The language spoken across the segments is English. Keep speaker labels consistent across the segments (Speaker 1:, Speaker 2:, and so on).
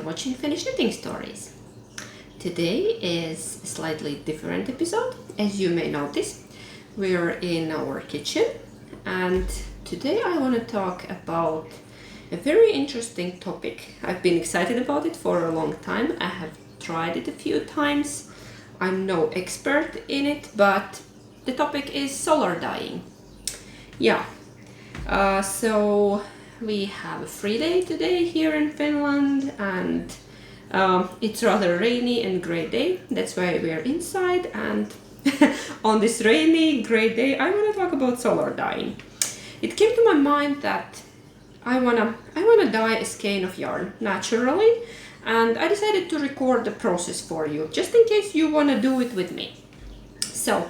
Speaker 1: watching Finnish Knitting Stories. Today is a slightly different episode. As you may notice, we're in our kitchen, and today I want to talk about a very interesting topic. I've been excited about it for a long time. I have tried it a few times. I'm no expert in it, but the topic is solar dyeing. So we have a free day today here in Finland, and it's rather rainy and gray day. That's why we're inside, and on this rainy gray day I want to talk about solar dyeing. It came to my mind that I wanna dye a skein of yarn naturally, and I decided to record the process for you, just in case you wanna do it with me. So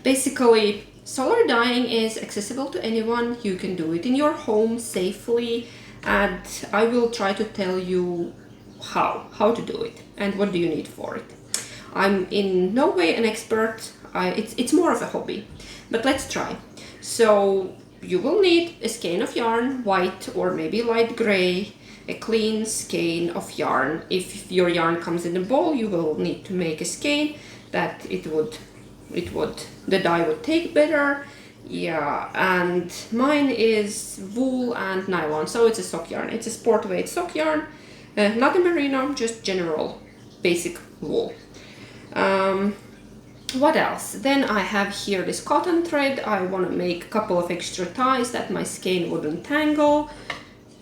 Speaker 1: basically, solar dyeing is accessible to anyone. You can do it in your home safely, and I will try to tell you how to do it and what do you need for it. I'm in no way an expert. It's more of a hobby, but let's try. So you will need a skein of yarn, white or maybe light gray, a clean skein of yarn. If your yarn comes in a ball, you will need to make a skein that the dye would take better. And mine is wool and nylon, so it's a sock yarn. It's a sport weight sock yarn, not a merino, just general basic wool. What else? Then I have here this cotton thread. I want to make a couple of extra ties that my skein wouldn't tangle.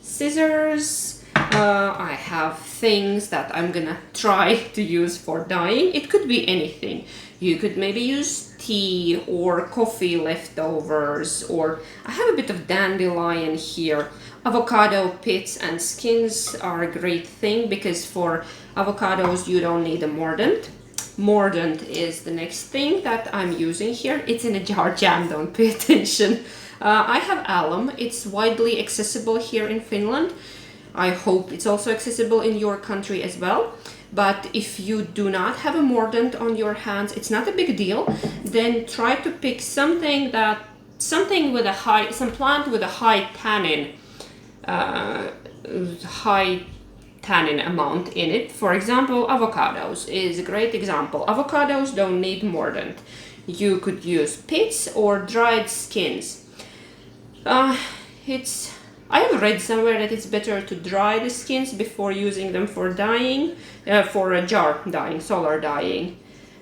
Speaker 1: Scissors. I have things that I'm gonna try to use for dyeing. It could be anything. You could maybe use tea or coffee leftovers, or I have a bit of dandelion here. Avocado pits and skins are a great thing because for avocados you don't need a mordant. Mordant is the next thing that I'm using here. It's in a jar jam, don't pay attention. I have alum. It's widely accessible here in Finland. I hope it's also accessible in your country as well. But if you do not have a mordant on your hands, it's not a big deal. Then try to pick some plant with a high tannin amount in it. For example, avocados is a great example. Avocados don't need mordant. You could use pits or dried skins. I have read somewhere that it's better to dry the skins before using them for dyeing, for a jar dyeing, solar dyeing.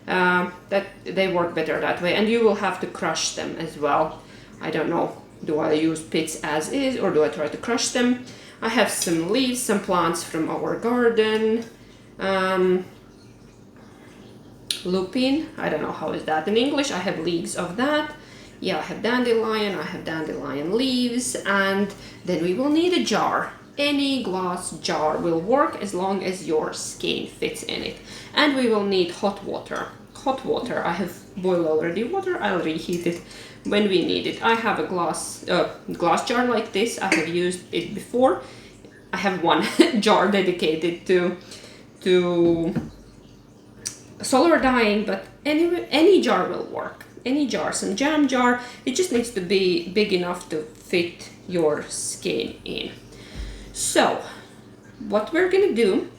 Speaker 1: That they work better that way, and you will have to crush them as well. I don't know, do I use pits as is or do I try to crush them? I have some leaves, some plants from our garden. Lupin, I don't know how is that in English. I have leaves of that. I have dandelion leaves, and then we will need a jar. Any glass jar will work as long as your skein fits in it. And we will need hot water. I have boiled already water. I'll reheat it when we need it. I have a glass jar like this. I have used it before. I have one jar dedicated to solar dyeing, but anyway, any jar will work. Any jar, some jam jar, it just needs to be big enough to fit your skein in. So, what we're gonna do,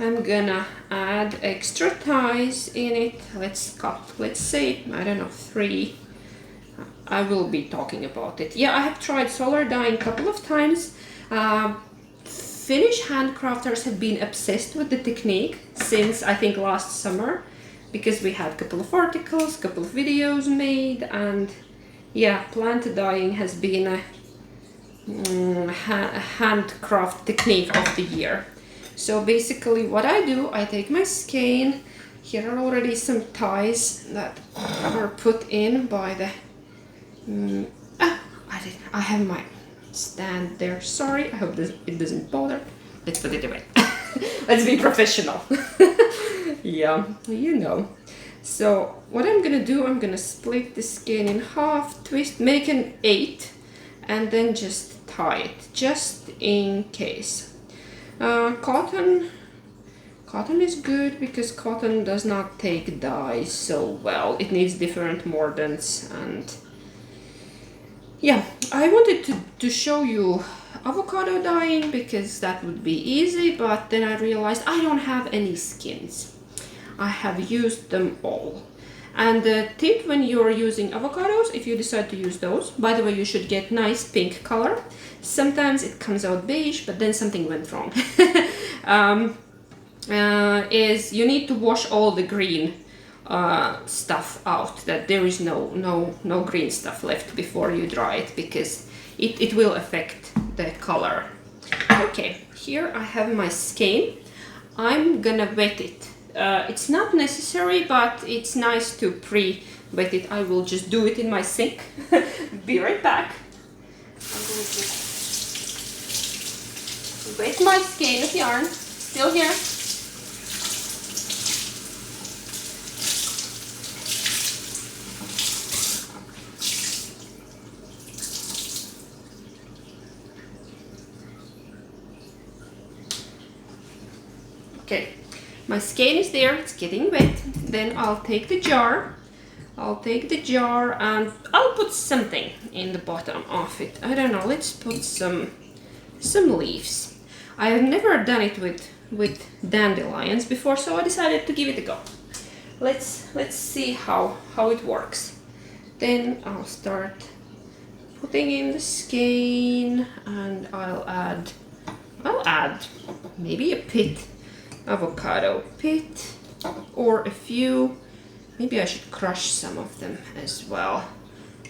Speaker 1: I'm gonna add extra ties in it. Let's say, I don't know, 3. I will be talking about it. I have tried solar dyeing a couple of times. Finnish handcrafters have been obsessed with the technique since I think last summer, because we had a couple of articles, a couple of videos made, and plant dyeing has been a handcraft technique of the year. So basically what I do, I take my skein. Here are already some ties that are put in by the... I have my stand there. Sorry, I hope it doesn't bother. Let's put it away. Let's be professional. You know. So what I'm gonna do, I'm gonna split the skein in half, twist, make an 8, and then just tie it, just in case. Cotton is good because cotton does not take dye so well. It needs different mordants, and Yeah, I wanted to show you avocado dyeing because that would be easy, but then I realized I don't have any skins. I have used them all. And the tip when you're using avocados, if you decide to use those, by the way, you should get nice pink color. Sometimes it comes out beige, but then something went wrong. Is you need to wash all the green stuff out, that there is no green stuff left before you dry it, because it will affect the color. Okay, here I have my skein. I'm gonna wet it. It's not necessary, but it's nice to pre-wet it. I will just do it in my sink. Be right back. I'm gonna just wet my skein of yarn. Still here. Okay, my skein is there, it's getting wet. Then I'll take the jar. And I'll put something in the bottom of it. I don't know, let's put some leaves. I have never done it with dandelions before, so I decided to give it a go. Let's see how it works. Then I'll start putting in the skein, and I'll add maybe a pit. Avocado pit, or a few. Maybe I should crush some of them as well.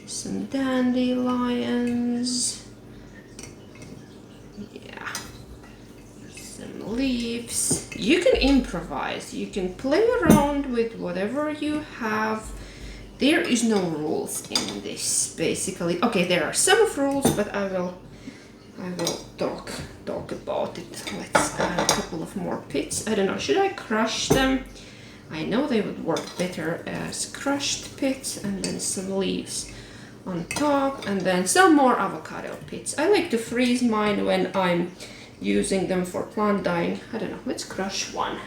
Speaker 1: Some dandelions. Yeah. Some leaves. You can improvise. You can play around with whatever you have. There is no rules in this, basically. Okay, there are some rules, but I will talk about it. Let's add a couple of more pits. I don't know, should I crush them? I know they would work better as crushed pits, and then some leaves on top, and then some more avocado pits. I like to freeze mine when I'm using them for plant dyeing. I don't know, let's crush one.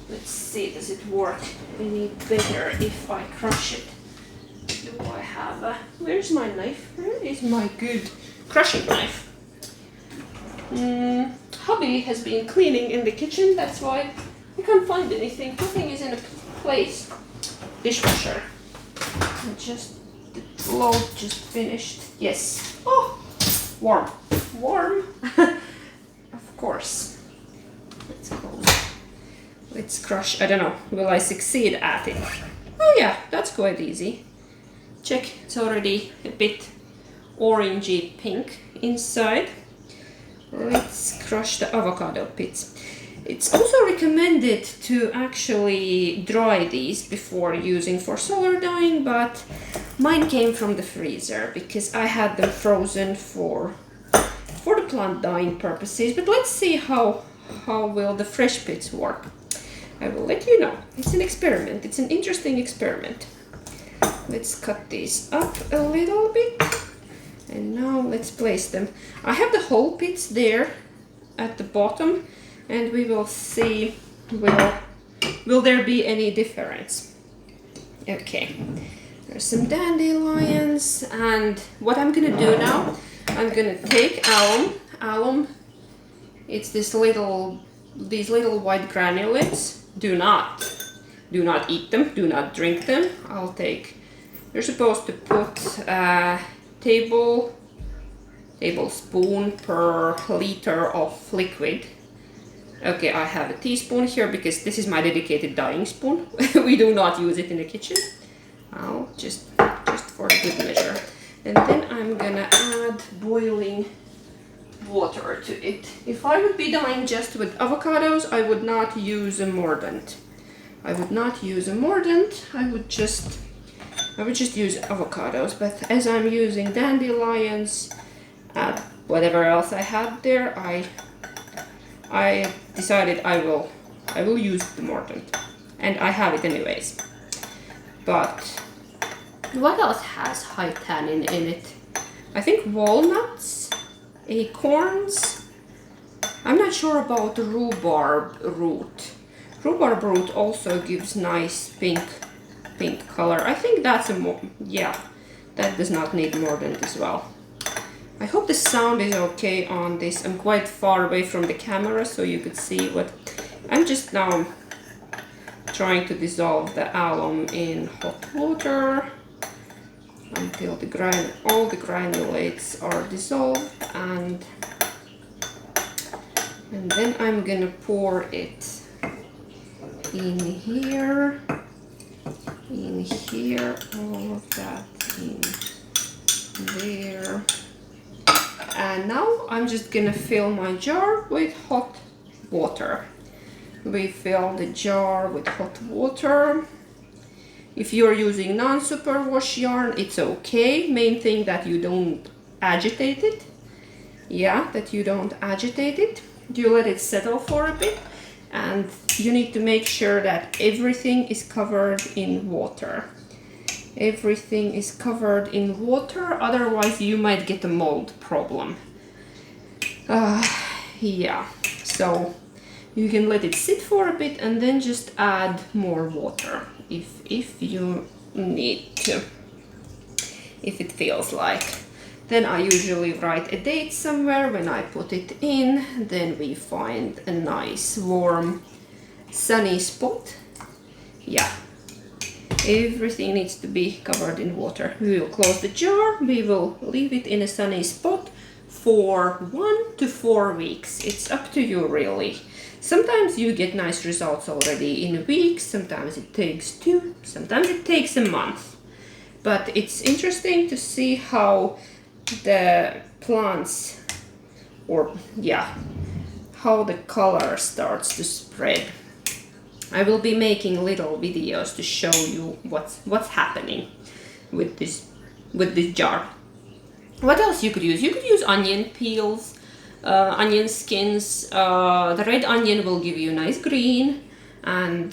Speaker 1: Let's see, does it work any better if I crush it? Do I have a... Where's my knife? Where is my good crushing knife? Hubby has been cleaning in the kitchen, that's why I can't find anything. Nothing is in a place. Dishwasher. The load just finished. Yes. Oh, warm. Warm. Of course. Let's go. Let's crush. I don't know. Will I succeed at it? Oh yeah, that's quite easy. Check. It's already a bit orangey pink inside. Let's crush the avocado pits. It's also recommended to actually dry these before using for solar dyeing, but mine came from the freezer because I had them frozen for the plant dyeing purposes. But let's see how will the fresh pits work. I will let you know. It's an experiment. It's an interesting experiment. Let's cut these up a little bit. And now let's place them. I have the whole pits there at the bottom, and we will see will there be any difference. Okay, there's some dandelions, and what I'm gonna do now, I'm gonna take alum. It's these little white granulates. Do not eat them. Do not drink them. You're supposed to put tablespoon per liter of liquid. Okay, I have a teaspoon here because this is my dedicated dyeing spoon. We do not use it in the kitchen. I'll just for good measure. And then I'm gonna add boiling water to it. If I would be dyeing just with avocados, I would not use a mordant. I would just use avocados, but as I'm using dandelions and whatever else I had there, I decided I will use the mordant, and I have it anyways. But what else has high tannin in it? I think walnuts, acorns. I'm not sure about the rhubarb root. Rhubarb root also gives nice pink color. I think that's That does not need mordant as well. I hope the sound is okay on this. I'm quite far away from the camera so you could see what... I'm just now trying to dissolve the alum in hot water until all the granulates are dissolved, and then I'm gonna pour it in here, all of that in there. And now I'm just gonna fill my jar with hot water. We fill the jar with hot water. If you're using non-superwash yarn, it's okay. Main thing that you don't agitate it. Yeah, that you don't agitate it. You let it settle for a bit, and you need to make sure that everything is covered in water. Everything is covered in water, otherwise you might get a mold problem. Yeah, so you can let it sit for a bit and then just add more water if you need to, if it feels like. Then I usually write a date somewhere when I put it in. Then we find a nice warm sunny spot. Yeah, everything needs to be covered in water. We will close the jar, we will leave it in a sunny spot for 1 to 4 weeks. It's up to you really. Sometimes you get nice results already in a week, sometimes it takes 2, sometimes it takes a month. But it's interesting to see how the plants, or yeah, how the color starts to spread. I will be making little videos to show you what's happening with this jar. What else you could use? You could use onion peels, onion skins. The red onion will give you a nice green, and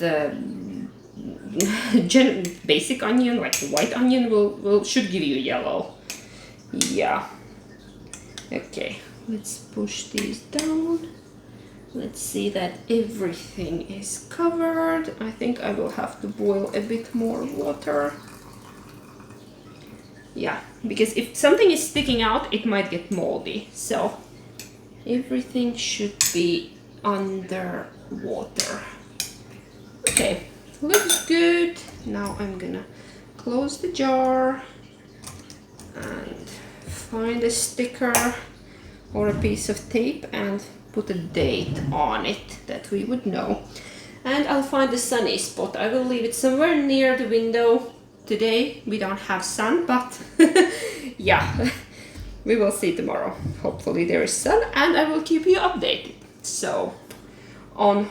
Speaker 1: basic onion, like the white onion, should give you yellow. Yeah. Okay, let's push these down. Let's see that everything is covered. I think I will have to boil a bit more water. Yeah, because if something is sticking out, it might get moldy. So everything should be under water. Okay, looks good. Now I'm gonna close the jar and find a sticker or a piece of tape and put a date on it that we would know. And I'll find a sunny spot. I will leave it somewhere near the window. Today we don't have sun, but yeah, we will see tomorrow. Hopefully there is sun, and I will keep you updated. So on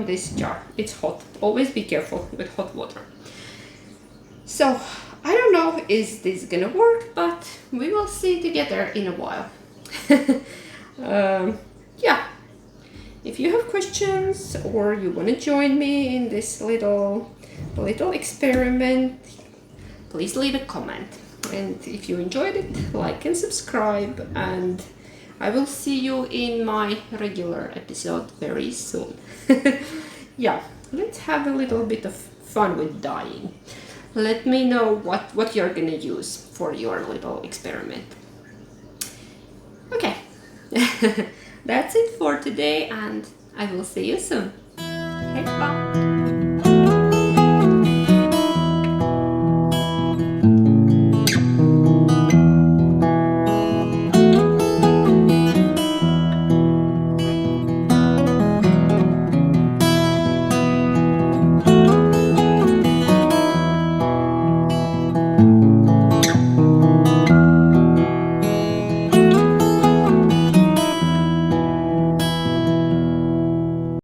Speaker 1: this jar, it's hot. Always be careful with hot water. So I don't know is this gonna work, but we will see together in a while. Yeah, if you have questions or you want to join me in this little experiment, please leave a comment. And if you enjoyed it, like and subscribe, and I will see you in my regular episode very soon. Yeah, let's have a little bit of fun with dyeing. Let me know what you're gonna use for your little experiment. Okay. That's it for today, and I will see you soon. Hej då!